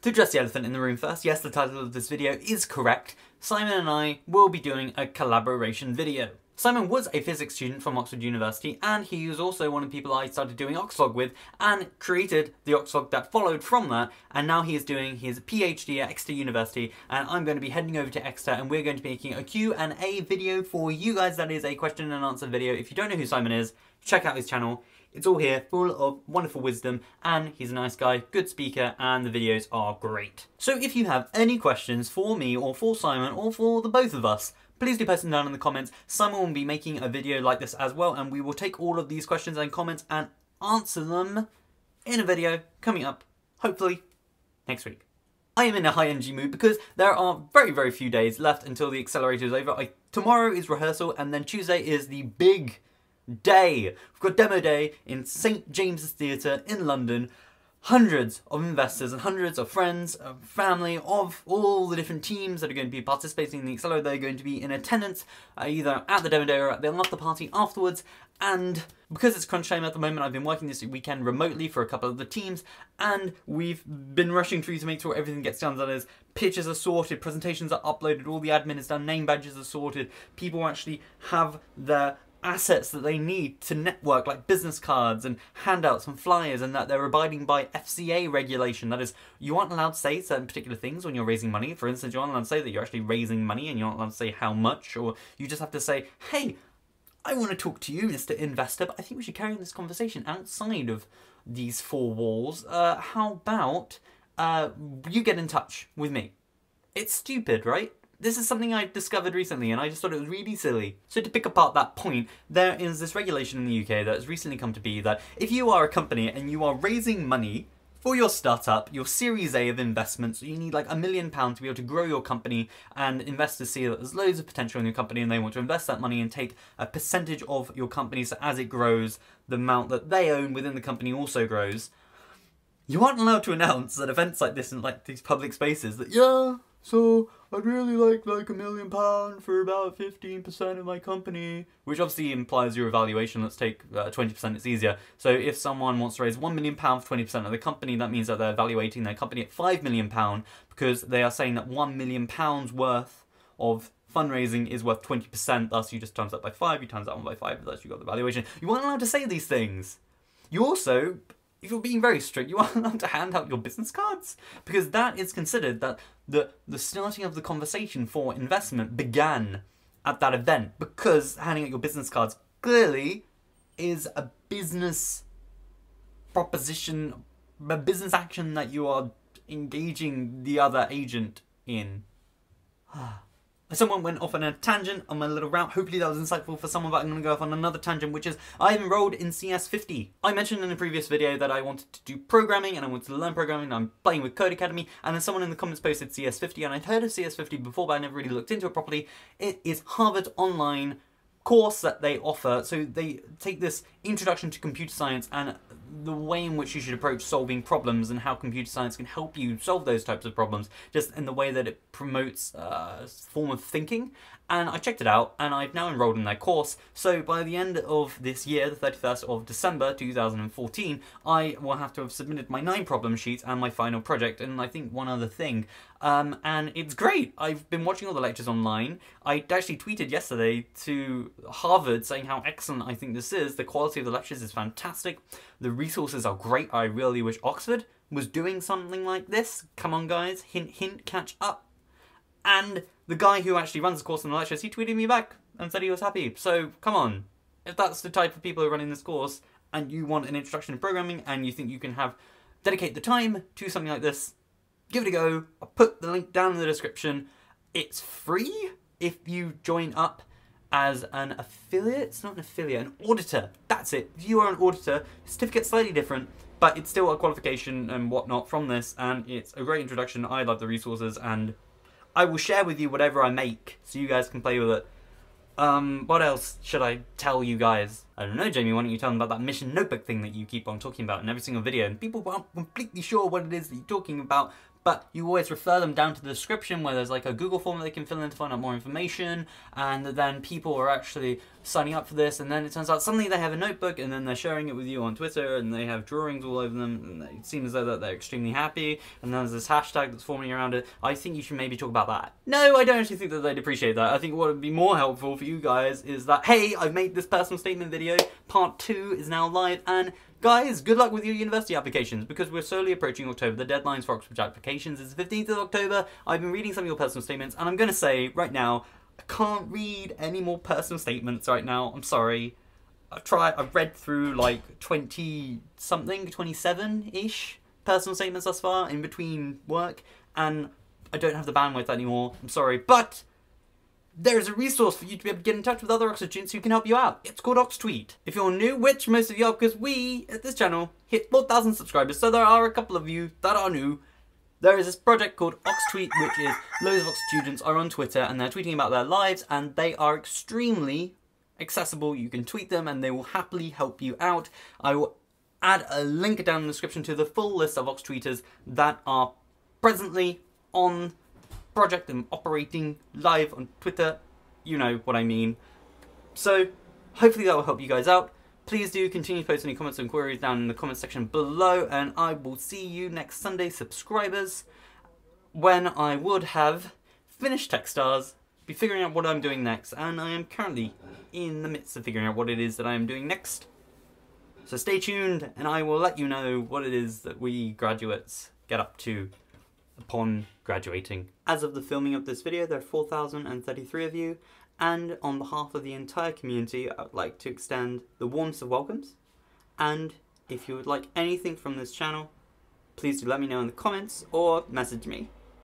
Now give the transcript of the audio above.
To address the elephant in the room first, yes, the title of this video is correct. Simon and I will be doing a collaboration video. Simon was a physics student from Oxford University, and he was also one of the people I started doing Oxford with and created the Oxford that followed from that, and now he is doing his PhD at Exeter University, and I'm going to be heading over to Exeter and we're going to be making a Q&A video for you guys. That is a question and answer video. If you don't know who Simon is, check out his channel. It's all here, full of wonderful wisdom, and he's a nice guy, good speaker, and the videos are great. So if you have any questions for me, or for Simon, or for the both of us, please do post them down in the comments. Simon will be making a video like this as well, and we will take all of these questions and comments and answer them in a video coming up, hopefully, next week. I am in a high energy mood because there are very, very few days left until the accelerator is over. Tomorrow is rehearsal, and then Tuesday is the big day. We've got demo day in St James's Theatre in London. Hundreds of investors and hundreds of friends, family, of all the different teams that are going to be participating in the Accelerator. They're going to be in attendance either at the demo day or at the after party afterwards. And because it's crunch time at the moment, I've been working this weekend remotely for a couple of the teams, and we've been rushing through to make sure everything gets done. That is, pitches are sorted, presentations are uploaded, all the admin is done, name badges are sorted, people actually have their assets that they need to network, like business cards and handouts and flyers, and that they're abiding by FCA regulation. That is, you aren't allowed to say certain particular things when you're raising money. For instance, you aren't allowed to say that you're actually raising money, and you aren't allowed to say how much, or you just have to say, hey, I want to talk to you, Mr. Investor, but I think we should carry on this conversation outside of these four walls. How about you get in touch with me? It's stupid, right? This is something I discovered recently, and I just thought it was really silly. So to pick apart that point, there is this regulation in the UK that has recently come to be that if you are a company and you are raising money for your startup, your Series A of investments, so you need like £1 million to be able to grow your company, and investors see that there's loads of potential in your company and they want to invest that money and take a percentage of your company, so as it grows, the amount that they own within the company also grows. You aren't allowed to announce at events like this in like these public spaces that, yeah, so I'd really like £1 million for about 15% of my company, which obviously implies your evaluation. Let's take 20%, it's easier. So if someone wants to raise £1 million for 20% of the company, that means that they're evaluating their company at £5 million because they are saying that £1 million worth of fundraising is worth 20%, thus you just times that by 5, you times that one by 5, thus you got the valuation. You aren't allowed to say these things. You also, if you're being very strict, you aren't allowed to hand out your business cards, because that is considered that the starting of the conversation for investment began at that event, because handing out your business cards clearly is a business proposition, a business action that you are engaging the other agent in. Someone went off on a tangent on my little route. Hopefully that was insightful for someone, but I'm going to go off on another tangent, which is I enrolled in CS50. I mentioned in a previous video that I wanted to do programming and I wanted to learn programming, and I'm playing with Code Academy, and then someone in the comments posted CS50, and I'd heard of CS50 before, but I never really looked into it properly. It is Harvard online course that they offer. So they take this introduction to computer science and the way in which you should approach solving problems and how computer science can help you solve those types of problems, just in the way that it promotes a form of thinking. And I checked it out, and I've now enrolled in their course. So by the end of this year, the 31st of December 2014, I will have to have submitted my 9 problem sheets and my final project, and I think one other thing. And it's great. I've been watching all the lectures online. I actually tweeted yesterday to Harvard saying how excellent I think this is. The quality of the lectures is fantastic. The resources are great. I really wish Oxford was doing something like this. Come on, guys. Hint, hint, catch up. And the guy who actually runs the course in the lectures, he tweeted me back and said he was happy. So, come on. If that's the type of people who are running this course, and you want an introduction to programming, and you think you can dedicate the time to something like this, give it a go. I'll put the link down in the description. It's free if you join up as an affiliate. It's not an affiliate, an auditor. That's it. If you are an auditor, the certificate's slightly different, but it's still a qualification and whatnot from this, and it's a great introduction. I love the resources, and I will share with you whatever I make so you guys can play with it. What else should I tell you guys? I don't know, Jamie, why don't you tell them about that mission notebook thing that you keep on talking about in every single video, and people aren't completely sure what it is that you're talking about, but you always refer them down to the description where there's like a Google form that they can fill in to find out more information, and then people are actually signing up for this, and then it turns out suddenly they have a notebook, and then they're sharing it with you on Twitter, and they have drawings all over them, and it seems as though that they're extremely happy, and then there's this hashtag that's forming around it. I think you should maybe talk about that. No, I don't actually think that they'd appreciate that. I think what would be more helpful for you guys is that, hey, I've made this personal statement video, part 2 is now live, and guys, good luck with your university applications, because we're slowly approaching October. The deadlines for Oxford applications is the 15th of October. I've been reading some of your personal statements, and I'm going to say right now, I can't read any more personal statements right now. I'm sorry. I've read through like 20-something, 27-ish personal statements thus far in between work, and I don't have the bandwidth anymore. I'm sorry, but there is a resource for you to be able to get in touch with other Oxford students who can help you out. It's called OxTweet. If you're new, which most of you are, because we, at this channel, hit 4,000 subscribers, so there are a couple of you that are new. There is this project called OxTweet, which is loads of Oxford students are on Twitter, and they're tweeting about their lives, and they are extremely accessible. You can tweet them, and they will happily help you out. I will add a link down in the description to the full list of OxTweeters that are presently on project and operating live on Twitter. You know what I mean. So hopefully that will help you guys out. Please do continue to post any comments and queries down in the comment section below, and I will see you next Sunday, subscribers, when I would have finished Techstars, be figuring out what I'm doing next, and I am currently in the midst of figuring out what it is that I am doing next. So stay tuned, and I will let you know what it is that we graduates get up to upon graduating. As of the filming of this video, there are 4,033 of you, and on behalf of the entire community, I would like to extend the warmest of welcomes. And if you would like anything from this channel, please do let me know in the comments or message me.